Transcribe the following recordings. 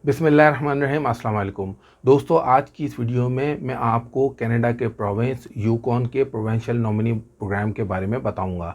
बिस्मिल्लाहिर्रहमानिर्रहीम, अस्सलाम वालेकुम। दोस्तों, आज की इस वीडियो में मैं आपको कनाडा के प्रोविंस यूकॉन के प्रोविंशियल नॉमिनी प्रोग्राम के बारे में बताऊंगा।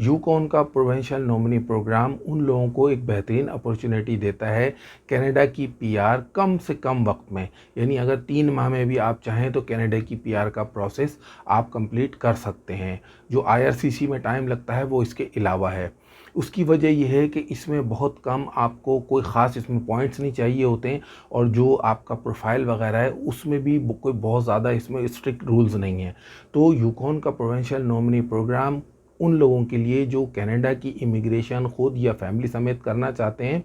यूकॉन का प्रोविंशियल नॉमिनी प्रोग्राम उन लोगों को एक बेहतरीन अपॉर्चुनिटी देता है कनाडा की पीआर कम से कम वक्त में, यानी अगर 3 माह में भी आप चाहें तो कनाडा की पीआर का प्रोसेस आप कंप्लीट कर सकते हैं। जो आईआरसीसी में टाइम लगता है वो इसके अलावा है। उसकी वजह यह है कि इसमें बहुत कम आपको कोई ख़ास इसमें पॉइंट्स नहीं चाहिए होते हैं, और जो आपका प्रोफाइल वगैरह है उसमें भी कोई बहुत ज़्यादा इसमें स्ट्रिक्ट रूल्स नहीं हैं। तो यूकॉन का प्रोविंशियल नॉमिनी प्रोग्राम उन लोगों के लिए जो कनाडा की इमिग्रेशन ख़ुद या फैमिली समेत करना चाहते हैं,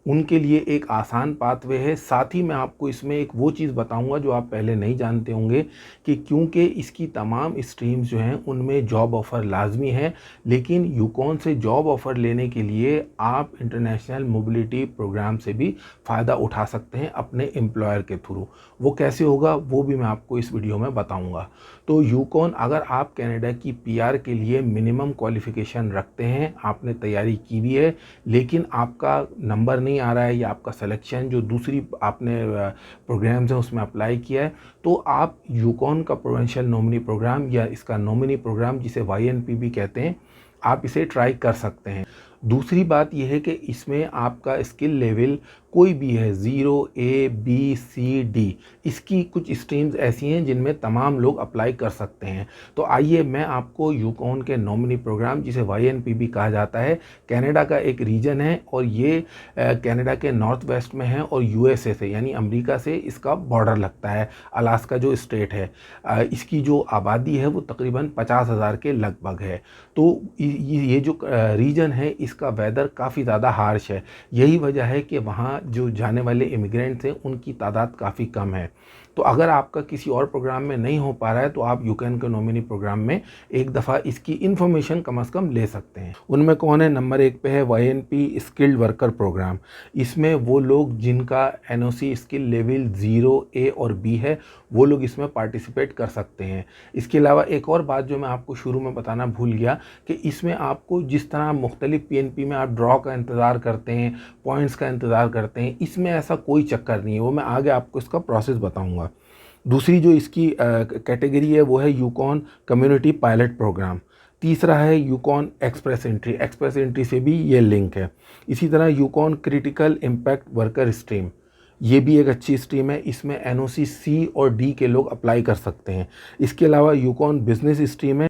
उनके लिए एक आसान पाथवे है। साथ ही मैं आपको इसमें एक वो चीज़ बताऊंगा जो आप पहले नहीं जानते होंगे कि क्योंकि इसकी तमाम स्ट्रीम्स जो हैं उनमें जॉब ऑफ़र लाजमी है, लेकिन यूकॉन से जॉब ऑफ़र लेने के लिए आप इंटरनेशनल मोबिलिटी प्रोग्राम से भी फ़ायदा उठा सकते हैं अपने एम्प्लॉयर के थ्रू। वो कैसे होगा वो भी मैं आपको इस वीडियो में बताऊँगा। तो यूकॉन, अगर आप कनाडा की पीआर के लिए मिनिमम क्वालिफ़िकेशन रखते हैं, आपने तैयारी की भी है, लेकिन आपका नंबर नहीं आ रहा है या आपका सिलेक्शन जो दूसरी आपने प्रोग्राम्स हैं उसमें अप्लाई किया है, तो आप यूकॉन का प्रोविंशियल नॉमिनी प्रोग्राम या इसका नॉमिनी प्रोग्राम जिसे वाईएनपी भी कहते हैं, आप इसे ट्राई कर सकते हैं। दूसरी बात यह है कि इसमें आपका स्किल लेवल कोई भी है, 0 A B C D, इसकी कुछ स्ट्रीम्स ऐसी हैं जिनमें तमाम लोग अप्लाई कर सकते हैं। तो आइए मैं आपको यूकॉन के नॉमिनी प्रोग्राम, जिसे वाईएनपी भी कहा जाता है, कनाडा का एक रीजन है और ये कनाडा के नॉर्थ वेस्ट में है और यूएसए से यानी अमेरिका से इसका बॉर्डर लगता है। अलास्का जो स्टेट है, इसकी जो आबादी है वो तकरीबन 50,000 के लगभग है। तो ये जो रीजन है इसका वेदर काफ़ी ज़्यादा हार्श है। यही वजह है कि वहाँ जो जाने वाले इमिग्रेंट्स हैं उनकी तादाद काफ़ी कम है। तो अगर आपका किसी और प्रोग्राम में नहीं हो पा रहा है तो आप यूकॉन के नॉमिनी प्रोग्राम में एक दफ़ा इसकी इन्फॉर्मेशन कम से कम ले सकते हैं। उनमें कौन है? नंबर 1 पे है वाईएनपी स्किल्ड वर्कर प्रोग्राम। इसमें वो लोग जिनका एनओसी स्किल लेवल 0 A और B है, वो लोग इसमें पार्टिसिपेट कर सकते हैं। इसके अलावा एक और बात जो मैं आपको शुरू में बताना भूल गया कि इसमें आपको जिस तरह मुख्तलिफ पीएनपी में आप ड्रॉ का इंतज़ार करते हैं, पॉइंट्स का इंतज़ार करते हैं, इसमें ऐसा कोई चक्कर नहीं है। वो मैं आगे आपको इसका प्रोसेस बताऊंगा। दूसरी जो इसकी कैटेगरी है वो है यूकॉन कम्युनिटी पायलट प्रोग्राम। तीसरा है Yukon express entry. Express entry से भी ये लिंक है। इसी तरह Yukon critical impact worker stream, ये भी एक अच्छी स्ट्रीम है। इसमें एनओसी C और D के लोग अप्लाई कर सकते हैं। इसके अलावा यूकॉन बिजनेस स्ट्रीम है।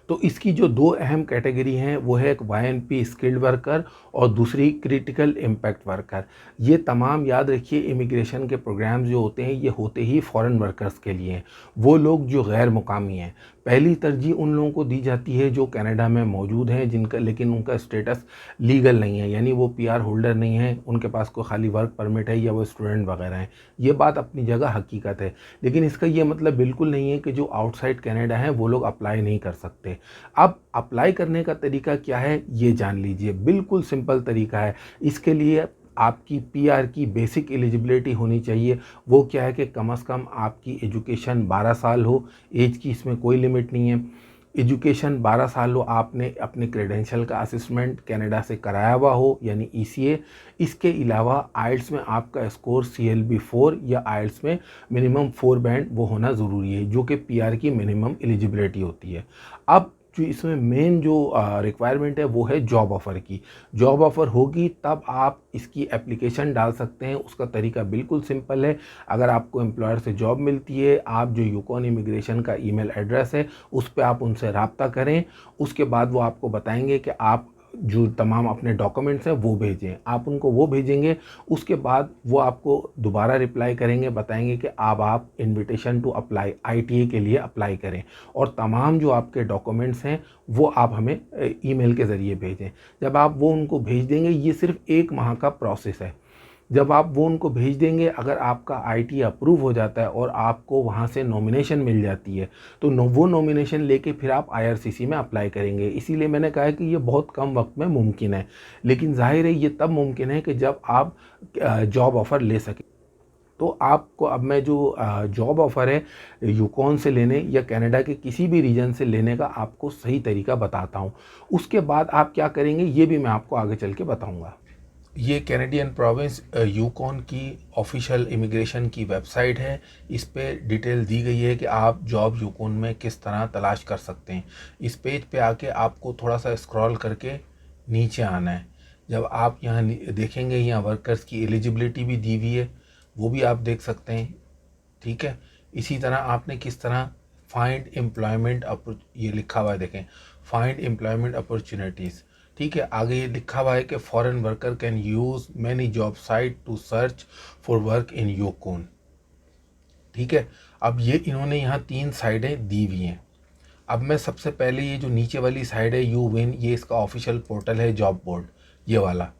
तो इसकी जो 2 अहम कैटेगरी हैं वो है एक वाईएनपी स्किल्ड वर्कर और दूसरी क्रिटिकल इम्पैक्ट वर्कर। ये तमाम याद रखिए, इमिग्रेशन के प्रोग्राम्स जो होते हैं ये होते ही फॉरेन वर्कर्स के लिए हैं, वो लोग जो गैर मुकामी हैं। पहली तरजीह उन लोगों को दी जाती है जो कनाडा में मौजूद हैं, जिनका लेकिन उनका स्टेटस लीगल नहीं है, यानी वो पीआर होल्डर नहीं है, उनके पास कोई खाली वर्क परमिट है या वो स्टूडेंट वगैरह हैं। ये बात अपनी जगह हकीकत है, लेकिन इसका ये मतलब बिल्कुल नहीं है कि जो आउटसाइड कनाडा हैं वो लोग अप्लाई नहीं कर सकते। अब अप्लाई करने का तरीका क्या है ये जान लीजिए। बिल्कुल सिंपल तरीका है। इसके लिए आपकी पीआर की बेसिक एलिजिबिलिटी होनी चाहिए। वो क्या है कि कम से कम आपकी एजुकेशन 12 साल हो। एज की इसमें कोई लिमिट नहीं है। एजुकेशन 12 साल हो, आपने अपने क्रेडेंशियल का असेसमेंट कनाडा से कराया हुआ हो यानी ईसीए। इसके अलावा आइल्स में आपका स्कोर CLB 4 या आइल्स में मिनिमम 4 बैंड वो होना ज़रूरी है, जो कि पीआर की मिनिमम एलिजिबिलिटी होती है। अब जो इसमें मेन जो रिक्वायरमेंट है वो है जॉब ऑफ़र की। जॉब ऑफ़र होगी तब आप इसकी एप्लीकेशन डाल सकते हैं। उसका तरीका बिल्कुल सिंपल है। अगर आपको एम्प्लॉयर से जॉब मिलती है, आप जो यूकॉन इमिग्रेशन का ईमेल एड्रेस है उस पर आप उनसे रब्ता करें। उसके बाद वो आपको बताएंगे कि आप जो तमाम अपने डॉक्यूमेंट्स हैं वो भेजें। आप उनको वो भेजेंगे, उसके बाद वो आपको दोबारा रिप्लाई करेंगे, बताएंगे कि अब आप इनविटेशन टू अप्लाई ITA के लिए अप्लाई करें और तमाम जो आपके डॉक्यूमेंट्स हैं वो आप हमें ईमेल के ज़रिए भेजें। जब आप वो उनको भेज देंगे, ये सिर्फ 1 माह का प्रोसेस है। जब आप वो उनको भेज देंगे, अगर आपका IT अप्रूव हो जाता है और आपको वहाँ से नॉमिनेशन मिल जाती है, तो वो नॉमिनेशन लेके फिर आप IRCC में अप्लाई करेंगे। इसीलिए मैंने कहा है कि ये बहुत कम वक्त में मुमकिन है, लेकिन ज़ाहिर है ये तब मुमकिन है कि जब आप जॉब ऑफ़र ले सकें। तो आपको अब मैं जो जॉब ऑफ़र है यूकॉन से लेने या कनाडा के किसी भी रीजन से लेने का आपको सही तरीका बताता हूँ। उसके बाद आप क्या करेंगे ये भी मैं आपको आगे चल के बताऊँगा। ये कैनेडियन प्रोविंस यूकॉन की ऑफिशियल इमिग्रेशन की वेबसाइट है। इस पे डिटेल दी गई है कि आप जॉब यूकॉन में किस तरह तलाश कर सकते हैं। इस पेज पे आके आपको थोड़ा सा स्क्रॉल करके नीचे आना है। जब आप यहाँ देखेंगे, यहाँ वर्कर्स की एलिजिबिलिटी भी दी हुई है, वो भी आप देख सकते हैं। ठीक है, इसी तरह आपने किस तरह फाइंड एम्प्लॉयमेंट, ये लिखा हुआ है देखें, फाइंड एम्प्लॉयमेंट अपॉर्चुनिटीज़। ठीक है, आगे ये लिखा हुआ है कि foreign worker can use many job site to search for work in Yukon. ठीक है, अब ये इन्होंने यहाँ 3 साइडें दी हुई हैं। अब मैं सबसे पहले ये जो नीचे वाली साइड है यू विन, ये इसका ऑफिशियल पोर्टल है जॉब बोर्ड, ये वाला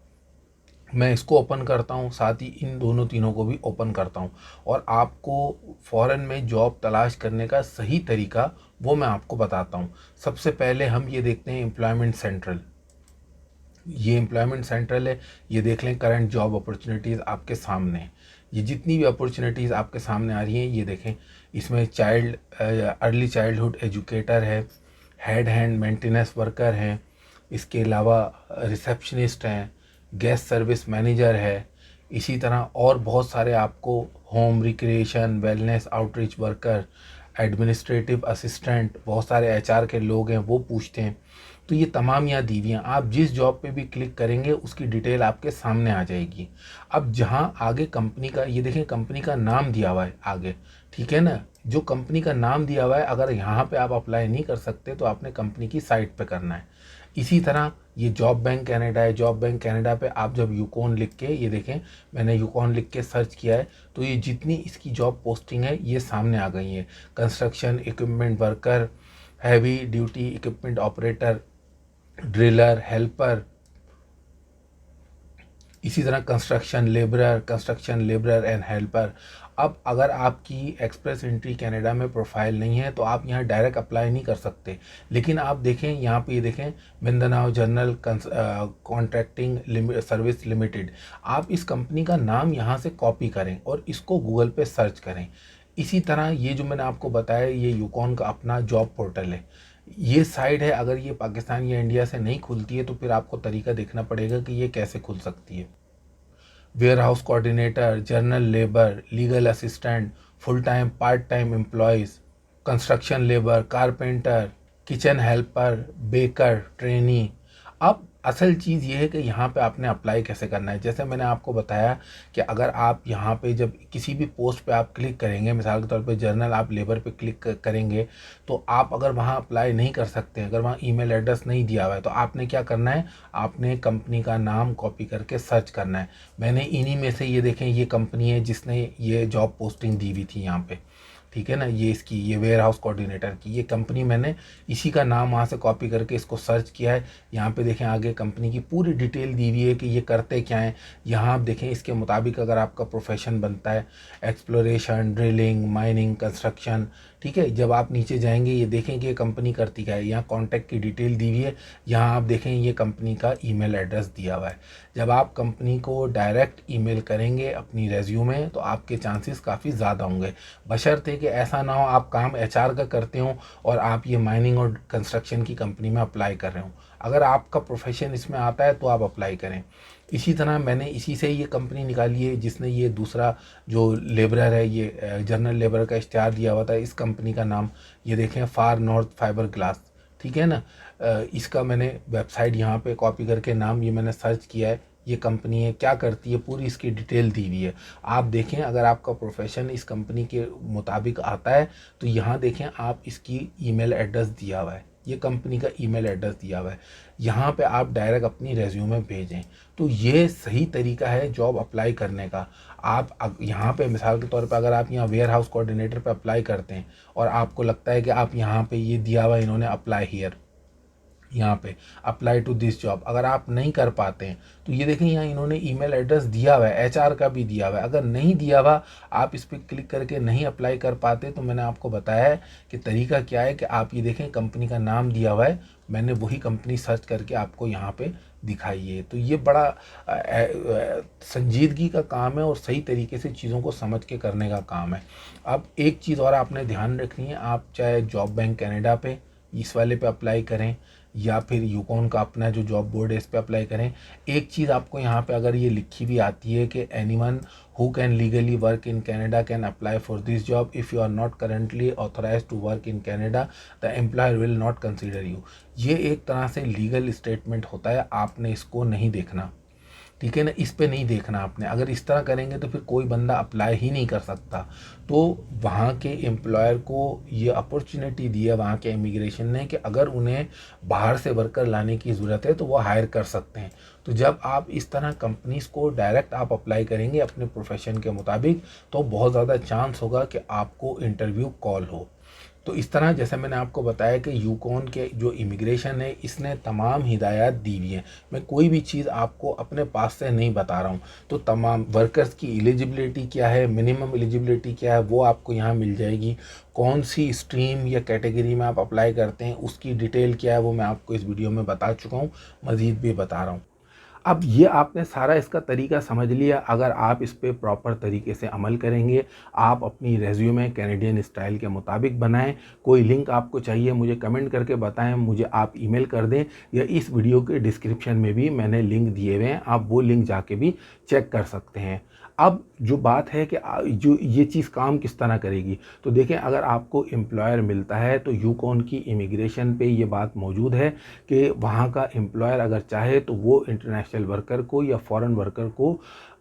मैं इसको ओपन करता हूँ, साथ ही इन दोनों तीनों को भी ओपन करता हूँ। और आपको फ़ॉरेन में जॉब तलाश करने का सही तरीका वो मैं आपको बताता हूँ। सबसे पहले हम ये देखते हैं एम्प्लॉयमेंट सेंट्रल। ये एम्प्लॉयमेंट सेंट्रल है, ये देख लें करंट जॉब अपॉर्चुनिटीज़ आपके सामने हैं। ये जितनी भी अपॉर्चुनिटीज़ आपके सामने आ रही हैं ये देखें, इसमें अर्ली चाइल्डहुड एजुकेटर है, हेड हैंड मेंटेनेंस वर्कर हैं, इसके अलावा रिसेप्शनिस्ट हैं, गेस्ट सर्विस मैनेजर है, इसी तरह और बहुत सारे आपको home recreation, wellness outreach worker, administrative assistant, बहुत सारे एचआर के लोग हैं वो पूछते हैं। तो ये तमाम यहाँ दी हुई हैं। आप जिस जॉब पे भी क्लिक करेंगे उसकी डिटेल आपके सामने आ जाएगी। अब जहाँ आगे कंपनी का, ये देखें कंपनी का नाम दिया हुआ है आगे, ठीक है ना, जो कंपनी का नाम दिया हुआ है अगर यहाँ पे आप अप्लाई नहीं कर सकते तो आपने कंपनी की साइट पे करना है। इसी तरह ये जॉब बैंक कनाडा है, जॉब बैंक कनाडा पे आप जब यूकॉन लिख के, ये देखें मैंने यूकॉन लिख के सर्च किया है तो ये जितनी इसकी जॉब पोस्टिंग है ये सामने आ गई है। Construction equipment worker, heavy duty equipment operator, driller, helper, इसी तरह कंस्ट्रक्शन लेबरर एंड हेल्पर। अब अगर आपकी एक्सप्रेस एंट्री कनाडा में प्रोफाइल नहीं है तो आप यहाँ डायरेक्ट अप्लाई नहीं कर सकते। लेकिन आप देखें यहाँ पे, ये देखें Mindanao general contracting service limited, आप इस कंपनी का नाम यहाँ से कॉपी करें और इसको गूगल पे सर्च करें। इसी तरह ये जो मैंने आपको बताया ये यूकॉन का अपना जॉब पोर्टल है। ये साइट है, अगर ये पाकिस्तान या इंडिया से नहीं खुलती है तो फिर आपको तरीका देखना पड़ेगा कि ये कैसे खुल सकती है। Warehouse coordinator, general labour, legal assistant, full time part time employees, construction labour, carpenter, kitchen helper, baker, trainee. अब असल चीज़ ये है कि यहाँ पे आपने अप्लाई कैसे करना है। जैसे मैंने आपको बताया कि अगर आप यहाँ पे जब किसी भी पोस्ट पे आप क्लिक करेंगे, मिसाल के तौर पे जर्नल आप लेबर पे क्लिक करेंगे तो आप अगर वहाँ अप्लाई नहीं कर सकते, अगर वहाँ ईमेल एड्रेस नहीं दिया हुआ है तो आपने क्या करना है, आपने कंपनी का नाम कॉपी करके सर्च करना है। मैंने इन्हीं में से, ये देखें ये कंपनी है जिसने ये जॉब पोस्टिंग दी हुई थी यहाँ पे, ठीक है ना, ये इसकी, ये वेयर हाउस कोऑर्डिनेटर की ये कंपनी, मैंने इसी का नाम वहाँ से कॉपी करके इसको सर्च किया है। यहाँ पे देखें आगे कंपनी की पूरी डिटेल दी हुई है कि ये करते क्या हैं। यहाँ आप देखें इसके मुताबिक अगर आपका प्रोफेशन बनता है एक्सप्लोरेशन, ड्रिलिंग, माइनिंग, कंस्ट्रक्शन, ठीक है। जब आप नीचे जाएंगे ये देखें कि ये कंपनी करती क्या है। यहाँ कॉन्टैक्ट की डिटेल दी हुई है, यहाँ आप देखें ये कंपनी का ईमेल एड्रेस दिया हुआ है। जब आप कंपनी को डायरेक्ट ईमेल करेंगे अपनी रेज्यूमे तो आपके चांसेस काफ़ी ज़्यादा होंगे, बशर्ते कि ऐसा ना हो आप काम एचआर का करते हो और आप ये माइनिंग और कंस्ट्रक्शन की कंपनी में अप्लाई कर रहे हो। अगर आपका प्रोफेशन इसमें आता है तो आप अप्लाई करें। इसी तरह मैंने इसी से ये कंपनी निकाली है जिसने ये दूसरा जो लेबरर है, ये जनरल लेबर का इश्तिहार दिया हुआ था, इस कंपनी का नाम ये देखें, फार नॉर्थ फाइबर ग्लास, ठीक है ना। इसका मैंने वेबसाइट यहाँ पे कॉपी करके नाम ये मैंने सर्च किया है, ये कंपनी है, क्या करती है, पूरी इसकी डिटेल दी हुई है। आप देखें अगर आपका प्रोफेशन इस कंपनी के मुताबिक आता है तो यहाँ देखें आप इसकी ईमेल एड्रेस दिया हुआ है, ये कंपनी का ईमेल एड्रेस दिया हुआ है, यहाँ पे आप डायरेक्ट अपनी रेज्यूमे भेजें। तो ये सही तरीका है जॉब अप्लाई करने का। आप यहाँ पे मिसाल के तौर पे अगर आप यहाँ वेयर हाउस कोऑर्डिनेटर पे अप्लाई करते हैं और आपको लगता है कि आप यहाँ पे ये दिया हुआ इन्होंने अप्लाई हियर, यहाँ पे अप्लाई टू दिस जॉब, अगर आप नहीं कर पाते हैं तो ये देखें यहाँ इन्होंने ईमेल एड्रेस दिया हुआ है, एचआर का भी दिया हुआ है। अगर नहीं दिया हुआ, आप इस पर क्लिक करके नहीं अप्लाई कर पाते तो मैंने आपको बताया है कि तरीका क्या है कि आप ये देखें कंपनी का नाम दिया हुआ है, मैंने वही कंपनी सर्च करके आपको यहाँ पे दिखाई है। तो ये बड़ा संजीदगी का काम है और सही तरीके से चीज़ों को समझ के करने का काम है। अब एक चीज़ और आपने ध्यान रखनी है, आप चाहे जॉब बैंक कनाडा पे इस वाले पे अप्लाई करें या फिर यूकॉन का अपना जो जॉब बोर्ड है इस पर अप्लाई करें। एक चीज़ आपको यहाँ पे अगर ये लिखी भी आती है कि anyone who can legally work in Canada can apply for this job. If you are not currently authorized to work in Canada, the employer will not consider you. ये एक तरह से लीगल स्टेटमेंट होता है, आपने इसको नहीं देखना, ठीक है ना, इस पे नहीं देखना आपने। अगर इस तरह करेंगे तो फिर कोई बंदा अप्लाई ही नहीं कर सकता। तो वहाँ के एम्प्लॉयर को ये अपॉर्चुनिटी दी है वहाँ के इमिग्रेशन ने कि अगर उन्हें बाहर से वर्कर लाने की ज़रूरत है तो वो हायर कर सकते हैं। तो जब आप इस तरह कंपनीज़ को डायरेक्ट आप अप्लाई करेंगे अपने प्रोफेशन के मुताबिक, तो बहुत ज़्यादा चांस होगा कि आपको इंटरव्यू कॉल हो। तो इस तरह जैसे मैंने आपको बताया कि यूकॉन के जो इमिग्रेशन है इसने तमाम हिदायत दी हुई हैं। मैं कोई भी चीज़ आपको अपने पास से नहीं बता रहा हूँ। तो तमाम वर्कर्स की एलिजिबिलिटी क्या है, मिनिमम एलिजिबिलिटी क्या है, वो आपको यहाँ मिल जाएगी। कौन सी स्ट्रीम या कैटेगरी में आप अप्लाई करते हैं उसकी डिटेल क्या है वो मैं आपको इस वीडियो में बता चुका हूँ, मज़ीद भी बता रहा हूँ। अब ये आपने सारा इसका तरीका समझ लिया। अगर आप इस पे प्रॉपर तरीके से अमल करेंगे, आप अपनी रेज्यूमे कैनेडियन स्टाइल के मुताबिक बनाएं। कोई लिंक आपको चाहिए मुझे कमेंट करके बताएं, मुझे आप ईमेल कर दें, या इस वीडियो के डिस्क्रिप्शन में भी मैंने लिंक दिए हुए हैं, आप वो लिंक जाके भी चेक कर सकते हैं। अब जो बात है कि जो ये चीज़ काम किस तरह करेगी, तो देखें अगर आपको एम्प्लॉयर मिलता है तो यूकॉन की इमिग्रेशन पे ये बात मौजूद है कि वहाँ का एम्प्लॉयर अगर चाहे तो वो इंटरनेशनल वर्कर को या फॉरेन वर्कर को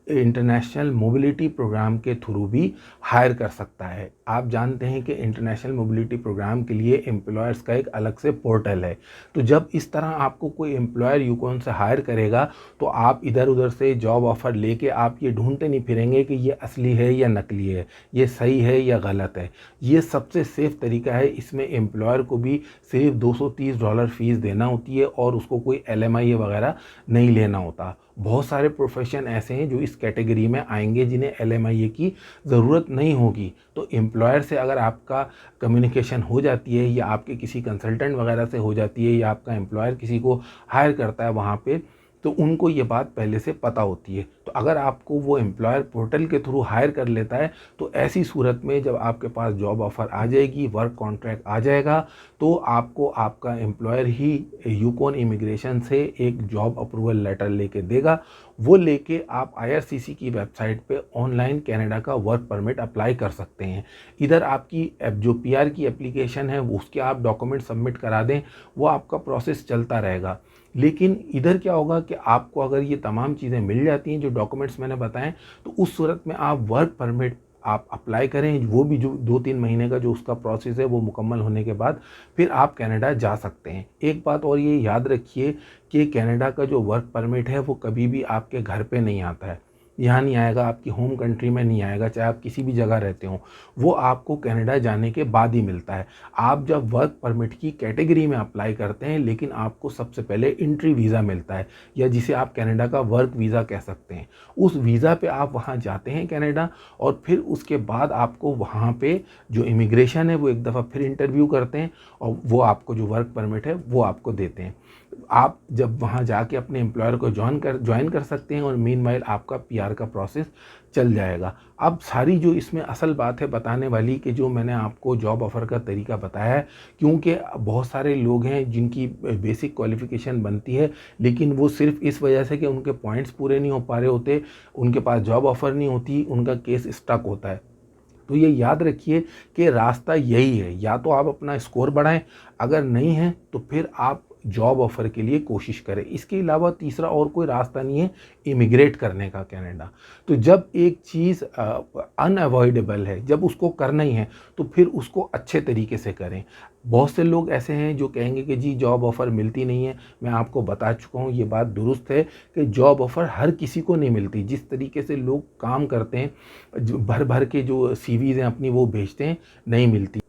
इंटरनेशनल मोबिलिटी प्रोग्राम के थ्रू भी हायर कर सकता है। आप जानते हैं कि इंटरनेशनल मोबिलिटी प्रोग्राम के लिए एम्प्लॉयर्स का एक अलग से पोर्टल है। तो जब इस तरह आपको कोई एम्प्लॉयर यूकॉन से हायर करेगा तो आप इधर उधर से जॉब ऑफ़र लेके आप ये ढूंढते नहीं फिरेंगे कि ये असली है या नकली है, ये सही है या गलत है। ये सबसे सेफ़ तरीका है। इसमें एम्प्लॉयर को भी सिर्फ $230 फ़ीस देना होती है और उसको कोई LMI वगैरह नहीं लेना होता। बहुत सारे प्रोफेशन ऐसे हैं जो इस कैटेगरी में आएंगे जिन्हें LMIA की ज़रूरत नहीं होगी। तो एम्प्लॉयर से अगर आपका कम्युनिकेशन हो जाती है या आपके किसी कंसल्टेंट वगैरह से हो जाती है या आपका एम्प्लॉयर किसी को हायर करता है वहाँ पे, तो उनको ये बात पहले से पता होती है। तो अगर आपको वो एम्प्लॉयर पोर्टल के थ्रू हायर कर लेता है तो ऐसी सूरत में जब आपके पास जॉब ऑफ़र आ जाएगी, वर्क कॉन्ट्रैक्ट आ जाएगा, तो आपको आपका एम्प्लॉयर ही यूकॉन इमिग्रेशन से एक जॉब अप्रूवल लेटर लेके देगा। वो लेके आप IRCC की वेबसाइट पे ऑनलाइन कनाडा का वर्क परमिट अप्लाई कर सकते हैं। इधर आपकी जो PR की एप्लीकेशन है उसके आप डॉक्यूमेंट सबमिट करा दें, वो आपका प्रोसेस चलता रहेगा। लेकिन इधर क्या होगा कि आपको अगर ये तमाम चीज़ें मिल जाती हैं जो डॉक्यूमेंट्स मैंने बताएं, तो उस सूरत में आप वर्क परमिट आप अप्लाई करें। वो भी जो 2-3 महीने का जो उसका प्रोसेस है वो मुकम्मल होने के बाद फिर आप कनाडा जा सकते हैं। एक बात और ये याद रखिए कि कनाडा का जो वर्क परमिट है वो कभी भी आपके घर पे नहीं आता है, यहाँ नहीं आएगा, आपकी होम कंट्री में नहीं आएगा, चाहे आप किसी भी जगह रहते हो। वो आपको कनाडा जाने के बाद ही मिलता है। आप जब वर्क परमिट की कैटेगरी में अप्लाई करते हैं, लेकिन आपको सबसे पहले एंट्री वीज़ा मिलता है, या जिसे आप कनाडा का वर्क वीज़ा कह सकते हैं। उस वीज़ा पे आप वहाँ जाते हैं कनाडा, और फिर उसके बाद आपको वहाँ पे जो इमिग्रेशन है वो एक दफ़ा फिर इंटरव्यू करते हैं और वो आपको जो वर्क परमिट है वो आपको देते हैं। आप जब वहाँ जाके अपने एम्प्लॉयर को ज्वाइन कर सकते हैं और मीनवाइल आपका PR का प्रोसेस चल जाएगा। अब सारी जो इसमें असल बात है बताने वाली कि जो मैंने आपको जॉब ऑफ़र का तरीका बताया है, क्योंकि बहुत सारे लोग हैं जिनकी बेसिक क्वालिफ़िकेशन बनती है, लेकिन वो सिर्फ इस वजह से कि उनके पॉइंट्स पूरे नहीं हो पा रहे होते, उनके पास जॉब ऑफ़र नहीं होती, उनका केस स्टक होता है। तो ये याद रखिए कि रास्ता यही है, या तो आप अपना स्कोर बढ़ाएं, अगर नहीं है तो फिर आप जॉब ऑफ़र के लिए कोशिश करें। इसके अलावा तीसरा और कोई रास्ता नहीं है इमिग्रेट करने का कनाडा। तो जब एक चीज़ अनअवॉइडेबल है, जब उसको करना ही है तो फिर उसको अच्छे तरीके से करें। बहुत से लोग ऐसे हैं जो कहेंगे कि जी जॉब ऑफ़र मिलती नहीं है। मैं आपको बता चुका हूँ, ये बात दुरुस्त है कि जॉब ऑफ़र हर किसी को नहीं मिलती। जिस तरीके से लोग काम करते हैं, जो भर भर के जो CVs हैं अपनी वो भेजते हैं, नहीं मिलती।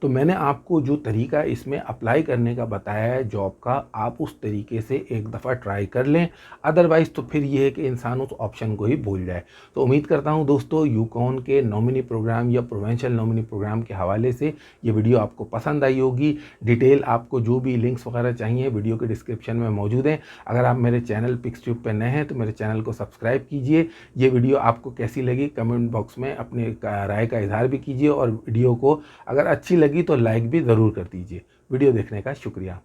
तो मैंने आपको जो तरीका इसमें अप्लाई करने का बताया है जॉब का, आप उस तरीके से एक दफ़ा ट्राई कर लें। अदरवाइज़ तो फिर ये है कि इंसान उस ऑप्शन को ही भूल जाए। तो उम्मीद करता हूँ दोस्तों यूकॉन के नॉमिनी प्रोग्राम या प्रोविंशियल नॉमिनी प्रोग्राम के हवाले से ये वीडियो आपको पसंद आई होगी। डिटेल आपको जो भी लिंक्स वगैरह चाहिए वीडियो के डिस्क्रिप्शन में मौजूद हैं। अगर आप मेरे चैनल पिक्सट्यूब पर नए हैं तो मेरे चैनल को सब्सक्राइब कीजिए। ये वीडियो आपको कैसी लगी कमेंट बॉक्स में अपने राय का इजहार भी कीजिए, और वीडियो को अगर अच्छी लगी तो लाइक भी ज़रूर कर दीजिए। वीडियो देखने का शुक्रिया।